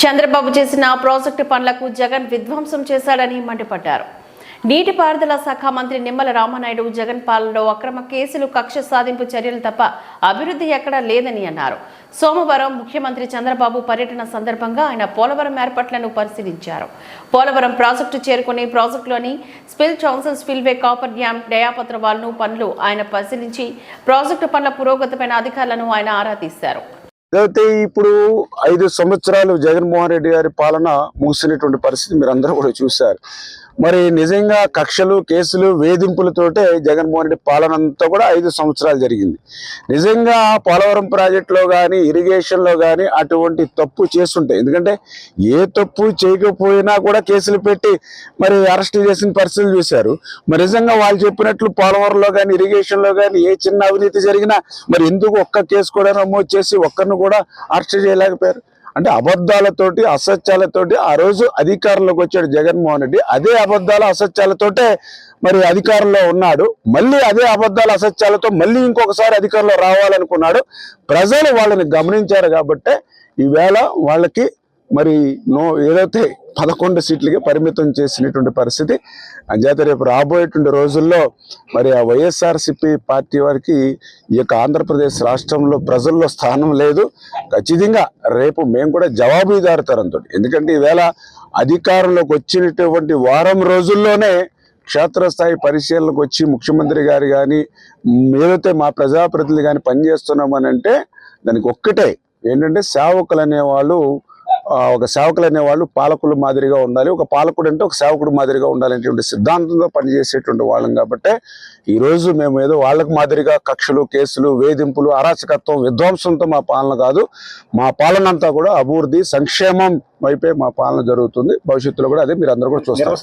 చంద్రబాబు చేసిన ప్రాజెక్టు పనులకు జగన్ విధ్వంసం చేశాడని మండిపడ్డారు. నీటిపారుదల శాఖ మంత్రి నిమ్మల రామానాయుడు జగన్ పాలనలో అక్రమ కేసులు, కక్ష సాధింపు చర్యలు తప్ప అభివృద్ధి ఎక్కడా లేదని అన్నారు. సోమవారం ముఖ్యమంత్రి చంద్రబాబు పర్యటన సందర్భంగా ఆయన పోలవరం ఏర్పాట్లను పరిశీలించారు. పోలవరం ప్రాజెక్టు చేరుకుని ప్రాజెక్టులోని స్పిల్ టౌన్సల్ స్పిల్వే కాపర్ డ్యాం డయాపత్ర వాల్ను పనులు ఆయన పరిశీలించి ప్రాజెక్టు పనుల పురోగతిపైన అధికారులను ఆయన ఆరా తీశారు. అయితే ఇప్పుడు 5 సంవత్సరాలు జగన్మోహన్ రెడ్డి గారి పాలన ముగిసినటువంటి పరిస్థితి మీరు అందరూ కూడా చూశారు. మరి నిజంగా కక్షలు, కేసులు, వేధింపులతోటే జగన్మోహన్ రెడ్డి పాలన అంతా కూడా 5 సంవత్సరాలు జరిగింది. నిజంగా పోలవరం ప్రాజెక్టులో కానీ, ఇరిగేషన్లో కానీ అటువంటి తప్పు చేస్తుంటే, ఎందుకంటే ఏ తప్పు చేయకపోయినా కూడా కేసులు పెట్టి మరి అరెస్ట్ చేసిన పరిస్థితులు చూశారు. మరి నిజంగా వాళ్ళు చెప్పినట్లు పోలవరంలో కానీ, ఇరిగేషన్లో కానీ ఏ చిన్న అవినీతి జరిగినా మరి ఎందుకు ఒక్క కేసు కూడా నమోదు చేసి ఒక్కరిని కూడా అరెస్ట్ చేయలేకపోయారు? అంటే అబద్ధాలతోటి, అసత్యాలతోటి ఆ రోజు అధికారంలోకి వచ్చాడు జగన్మోహన్ రెడ్డి. అదే అబద్ధాల అసత్యాలతోటే మరి అధికారంలో ఉన్నాడు. మళ్ళీ అదే అబద్ధాల అసత్యాలతో మళ్ళీ ఇంకొకసారి అధికారంలో రావాలనుకున్నాడు. ప్రజలు వాళ్ళని గమనించారు కాబట్టే ఈవేళ వాళ్ళకి మరి ఏదైతే 11 సీట్లకి పరిమితం చేసినటువంటి పరిస్థితి. అంచేత రేపు రాబోయేటువంటి రోజుల్లో మరి ఆ వైఎస్ఆర్సీపీ పార్టీ వారికి ఈ యొక్క ఆంధ్రప్రదేశ్ రాష్ట్రంలో ప్రజల్లో స్థానం లేదు. ఖచ్చితంగా రేపు మేము కూడా జవాబుదారీతనంతో, ఎందుకంటే ఈవేళ అధికారంలోకి వచ్చినటువంటి వారం రోజుల్లోనే క్షేత్రస్థాయి పరిశీలనకు వచ్చి ముఖ్యమంత్రి గారు కానీ ఏదైతే మా ప్రజాప్రతినిధులు కానీ పనిచేస్తున్నామని అంటే దానికి ఒక్కటే ఏంటంటే సేవకులు అనేవాళ్ళు పాలకుల మాదిరిగా ఉండాలి. ఒక పాలకుడు అంటే ఒక సేవకుడు మాదిరిగా ఉండాలనేటువంటి సిద్ధాంతంతో పనిచేసేటువంటి వాళ్ళం కాబట్టి ఈరోజు మేము ఏదో వాళ్ళకు మాదిరిగా కక్షలు, కేసులు, వేధింపులు, అరాచకత్వం, విధ్వంసంతో మా పాలన కాదు. మా పాలన అంతా కూడా అభివృద్ధి, సంక్షేమం వైపే మా పాలన జరుగుతుంది. భవిష్యత్తులో కూడా అదే మీరు అందరూ కూడా చూస్తారు.